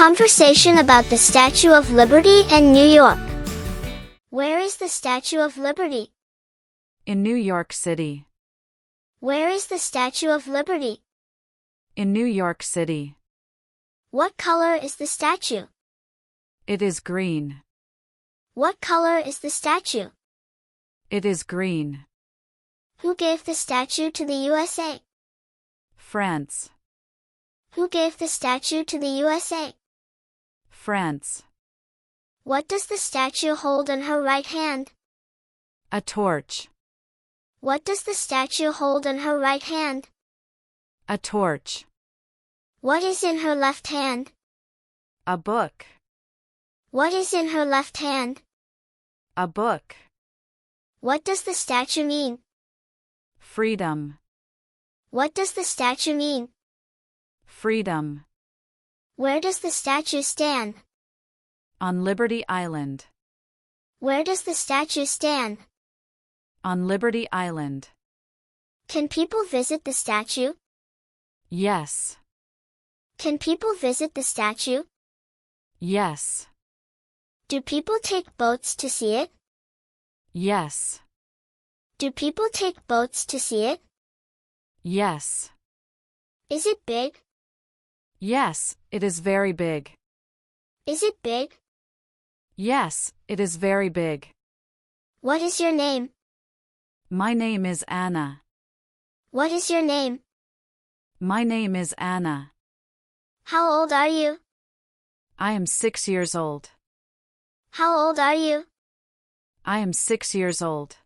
Conversation about the Statue of Liberty in New York. Where is the Statue of Liberty? In New York City. Where is the Statue of Liberty? In New York City. What color is the statue? It is green. What color is the statue? It is green. Who gave the statue to the USA? France. Who gave the statue to the USA? France. What does the statue hold in her right hand? A torch. What does the statue hold in her right hand? A torch. What is in her left hand? A book. What is in her left hand? A book. What does the statue mean? Freedom. What does the statue mean? Freedom. Where does the statue stand? On Liberty Island. Where does the statue stand? On Liberty Island. Can people visit the statue? Yes. Can people visit the statue? Yes. Do people take boats to see it? Yes. Do people take boats to see it? Yes. Is it big? Yes, it is very big. Is it big? Yes, it is very big. What is your name? My name is Anna. What is your name? My name is Anna. How old are you? I am 6 years old. How old are you? I am 6 years old.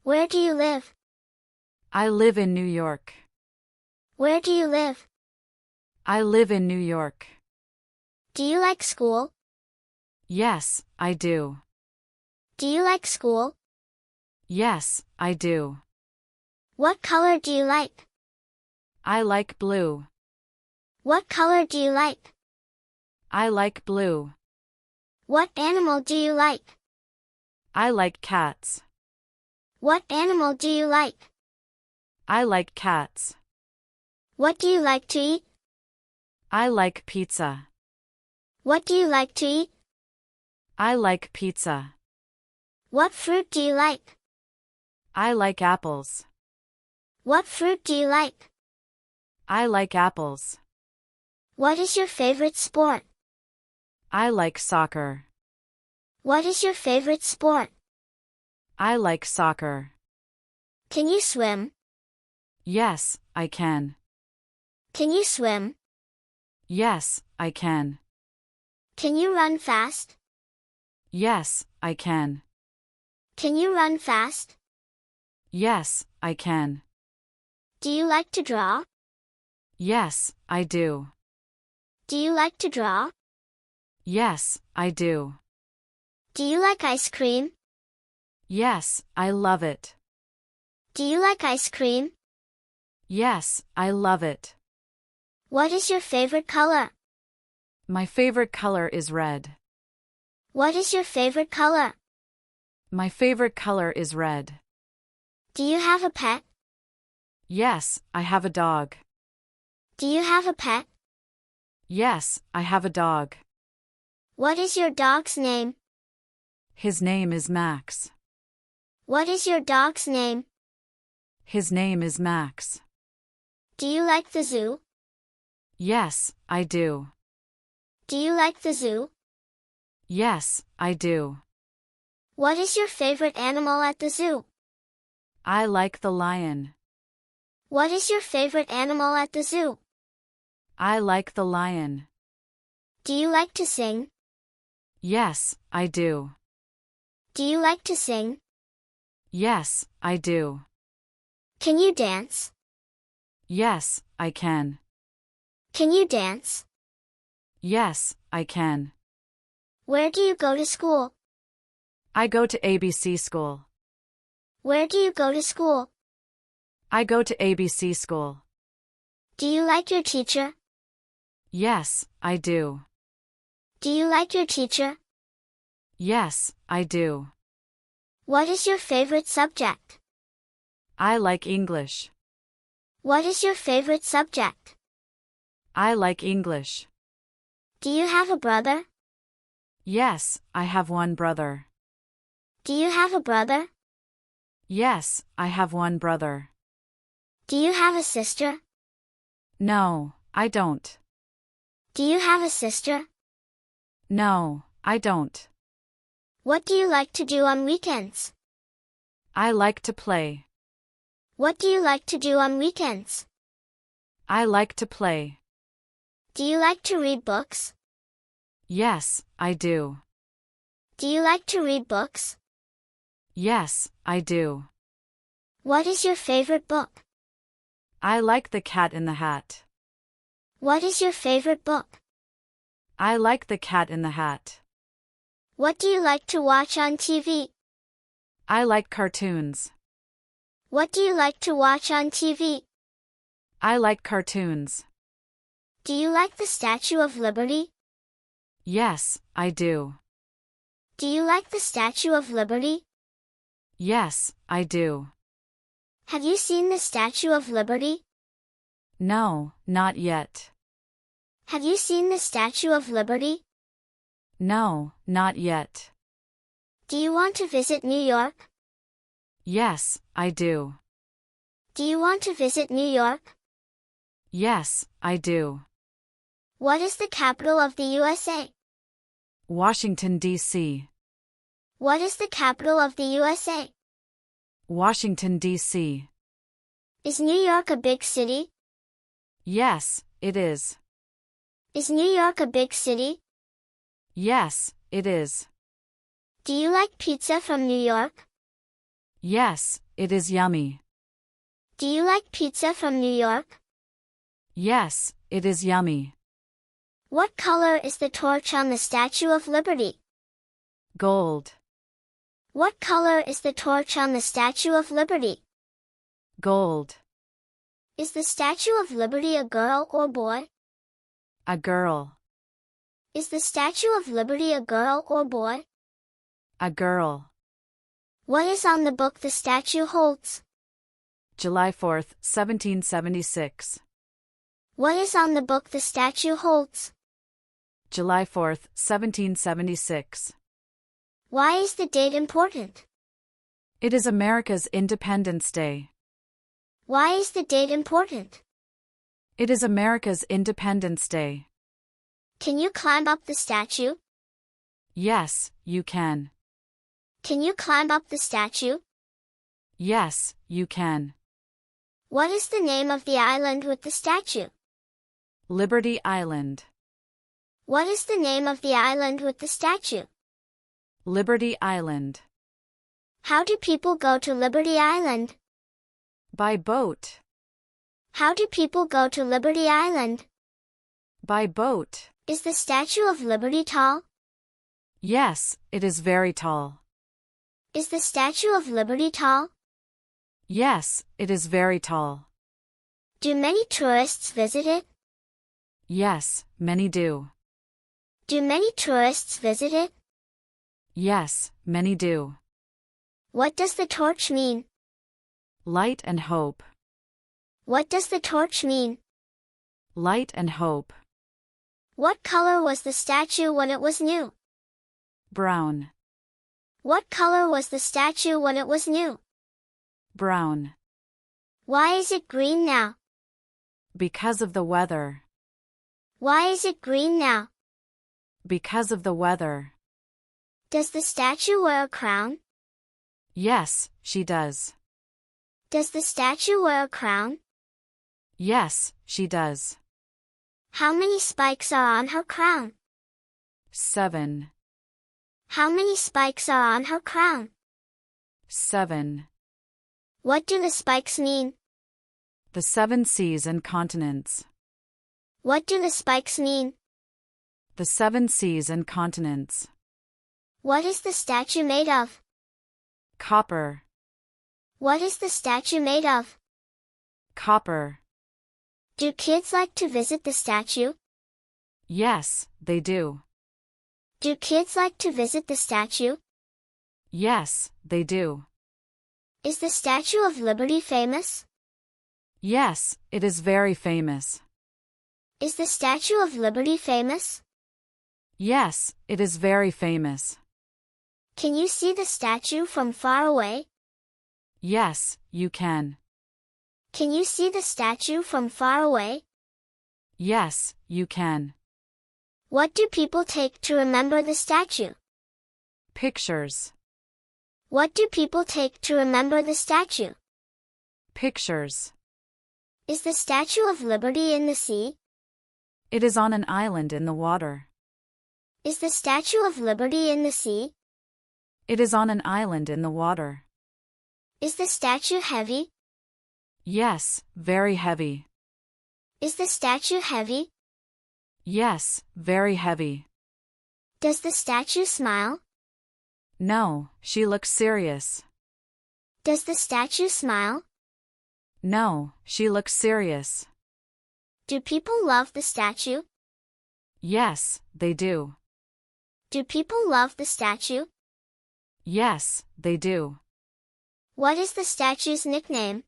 Where do you live? I live in New York. Where do you live? I live in New York. Do you like school? Yes, I do. Do you like school? Yes, I do. What color do you like? I like blue. What color do you like? I like blue. What animal do you like? I like cats. What animal do you like? I like cats. What do you like to eat? I like pizza. What do you like to eat? I like pizza. What fruit do you like? I like apples. What fruit do you like? I like apples. What is your favorite sport? I like soccer. What is your favorite sport? I like soccer. Can you swim? Yes, I can. Can you swim? Yes, I can. Can you run fast? Yes, I can. Can you run fast? Yes, I can. Do you like to draw? Yes, I do. Do you like to draw? Yes, I do. Do you like ice cream? Yes, I love it. Do you like ice cream? Yes, I love it. What is your favorite color? My favorite color is red. What is your favorite color? My favorite color is red. Do you have a pet? Yes, I have a dog. Do you have a pet? Yes, I have a dog. What is your dog's name? His name is Max. What is your dog's name? His name is Max. Do you like the zoo? Yes, I do. Do you like the zoo? Yes, I do. What is your favorite animal at the zoo? I like the lion. What is your favorite animal at the zoo? I like the lion. Do you like to sing? Yes, I do. Do you like to sing? Yes, I do. Can you dance? Yes, I can. Can you dance? Yes, I can. Where do you go to school? I go to ABC school. Where do you go to school? I go to ABC school. Do you like your teacher? Yes, I do. Do you like your teacher? Yes, I do. What is your favorite subject? I like English. What is your favorite subject? I like English. Do you have a brother? Yes, I have one brother. Do you have a brother? Yes, I have one brother. Do you have a sister? No, I don't. Do you have a sister? No, I don't. What do you like to do on weekends? I like to play. What do you like to do on weekends? I like to play. Do you like to read books? Yes, I do. Do you like to read books? Yes, I do. What is your favorite book? I like The Cat in the Hat. What is your favorite book? I like The Cat in the Hat. What do you like to watch on TV? I like cartoons. What do you like to watch on TV? I like cartoons. Do you like the Statue of Liberty? Yes, I do. Do you like the Statue of Liberty? Yes, I do. Have you seen the Statue of Liberty? No, not yet. Have you seen the Statue of Liberty? No, not yet. Do you want to visit New York? Yes, I do. Do you want to visit New York? Yes, I do. What is the capital of the USA? Washington, D.C. What is the capital of the USA? Washington, D.C. Is New York a big city? Yes, it is. Is New York a big city? Yes, it is. Do you like pizza from New York? Yes, it is yummy. Do you like pizza from New York? Yes, it is yummy. What color is the torch on the Statue of Liberty? Gold. What color is the torch on the Statue of Liberty? Gold. Is the Statue of Liberty a girl or boy? A girl. Is the Statue of Liberty a girl or boy? A girl. What is on the book the statue holds? July 4th, 1776. What is on the book the statue holds? July 4th, 1776. Why is the date important? It is America's Independence Day. Why is the date important? It is America's Independence Day. Can you climb up the statue? Yes, you can. Can you climb up the statue? Yes, you can. What is the name of the island with the statue? Liberty Island. What is the name of the island with the statue? Liberty Island. How do people go to Liberty Island? By boat. How do people go to Liberty Island? By boat. Is the Statue of Liberty tall? Yes, it is very tall. Is the Statue of Liberty tall? Yes, it is very tall. Do many tourists visit it? Yes, many do. Do many tourists visit it? Yes, many do. What does the torch mean? Light and hope. What does the torch mean? Light and hope. What color was the statue when it was new? Brown. What color was the statue when it was new? Brown. Why is it green now? Because of the weather. Why is it green now? Because of the weather. Does the statue wear a crown? Yes, she does. Does the statue wear a crown? Yes, she does. How many spikes are on her crown? 7. How many spikes are on her crown? 7. What do the spikes mean? The 7 seas and continents. What do the spikes mean? The 7 seas and continents. What is the statue made of? Copper. What is the statue made of? Copper. Do kids like to visit the statue? Yes, they do. Do kids like to visit the statue? Yes, they do. Is the Statue of Liberty famous? Yes, it is very famous. Is the Statue of Liberty famous? Yes, it is very famous. Can you see the statue from far away? Yes, you can. Can you see the statue from far away? Yes, you can. What do people take to remember the statue? Pictures. What do people take to remember the statue? Pictures. Is the Statue of Liberty in the sea? It is on an island in the water. Is the Statue of Liberty in the sea? It is on an island in the water. Is the statue heavy? Yes, very heavy. Is the statue heavy? Yes, very heavy. Does the statue smile? No, she looks serious. Does the statue smile? No, she looks serious. Do people love the statue? Yes, they do. Do people love the statue? Yes, they do. What is the statue's nickname?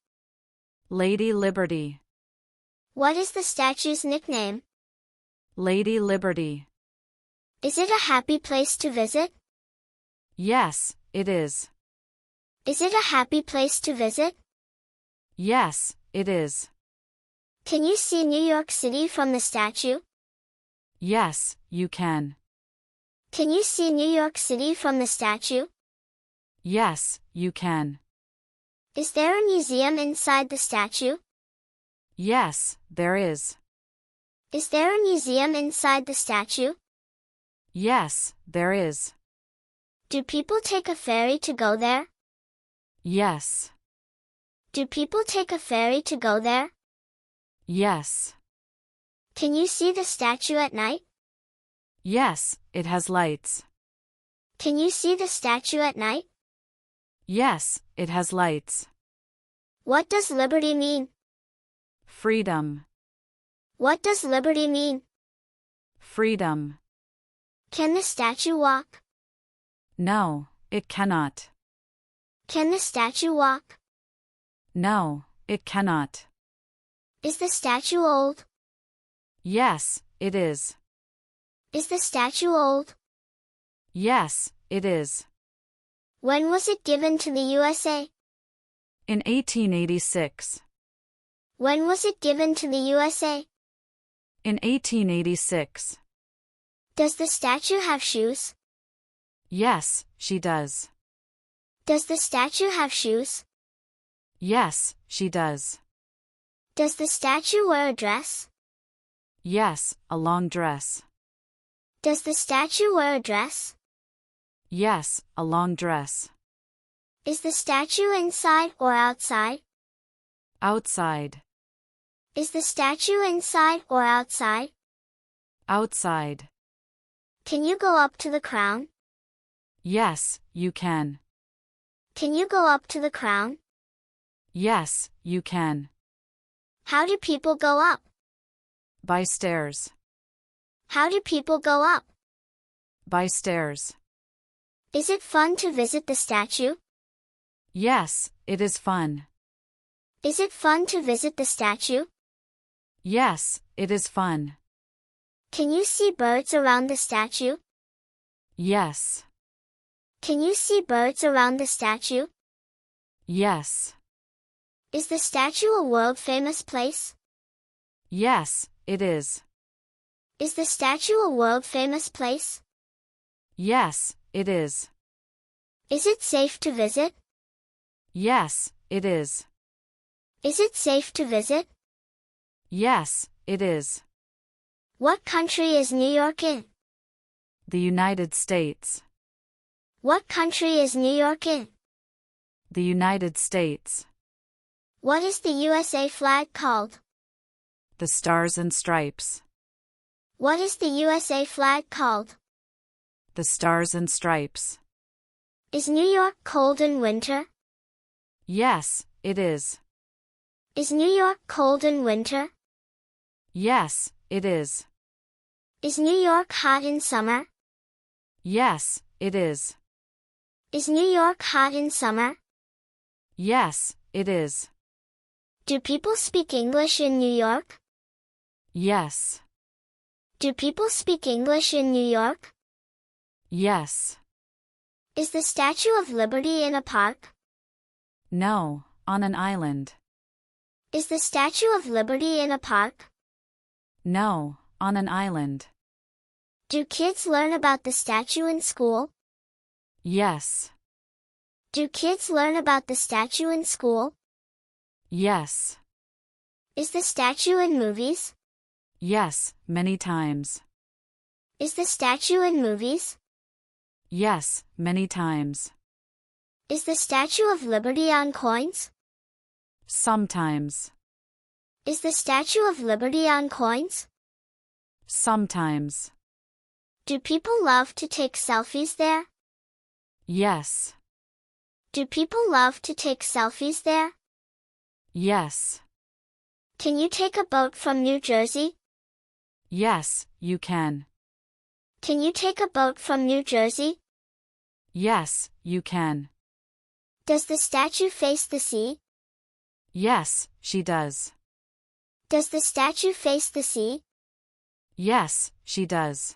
Lady Liberty. What is the statue's nickname? Lady Liberty. Is it a happy place to visit? Yes, it is. Is it a happy place to visit? Yes, it is. Can you see New York City from the statue? Yes, you can. Can you see New York City from the statue? Yes, you can. Is there a museum inside the statue? Yes, there is. Is there a museum inside the statue? Yes, there is. Do people take a ferry to go there? Yes. Do people take a ferry to go there? Yes. Can you see the statue at night? Yes, it has lights. Can you see the statue at night? Yes, it has lights. What does liberty mean? Freedom. What does liberty mean? Freedom. Can the statue walk? No, it cannot. Can the statue walk? No, it cannot. Is the statue old? Yes, it is. Is the statue old? Yes, it is. When was it given to the USA? In 1886. When was it given to the USA? In 1886. Does the statue have shoes? Yes, she does. Does the statue have shoes? Yes, she does. Does the statue wear a dress? Yes, a long dress. Does the statue wear a dress? Yes, a long dress. Is the statue inside or outside? Outside. Is the statue inside or outside? Outside. Can you go up to the crown? Yes, you can. Can you go up to the crown? Yes, you can. How do people go up? By stairs. How do people go up? By stairs. Is it fun to visit the statue? Yes, it is fun. Is it fun to visit the statue? Yes, it is fun. Can you see birds around the statue? Yes. Can you see birds around the statue? Yes. Is the statue a world-famous place? Yes, it is. Is the statue a world-famous place? Yes, it is. Is it safe to visit? Yes, it is. Is it safe to visit? Yes, it is. What country is New York in? The United States. What country is New York in? The United States. What is the USA flag called? The Stars and Stripes. What is the USA flag called? The Stars and Stripes. Is New York cold in winter? Yes, it is. Is New York cold in winter? Yes, it is. Is New York hot in summer? Yes, it is. Is New York hot in summer? Yes, it is. Do people speak English in New York? Yes. Do people speak English in New York? Yes. Is the Statue of Liberty in a park? No, on an island. Is the Statue of Liberty in a park? No, on an island. Do kids learn about the statue in school? Yes. Do kids learn about the statue in school? Yes. Is the statue in movies? Yes, many times. Is the statue in movies? Yes, many times. Is the Statue of Liberty on coins? Sometimes. Is the Statue of Liberty on coins? Sometimes. Do people love to take selfies there? Yes. Do people love to take selfies there? Yes. Can you take a boat from New Jersey? Yes, you can. Can you take a boat from New Jersey? Yes, you can. Does the statue face the sea? Yes, she does. Does the statue face the sea? Yes, she does.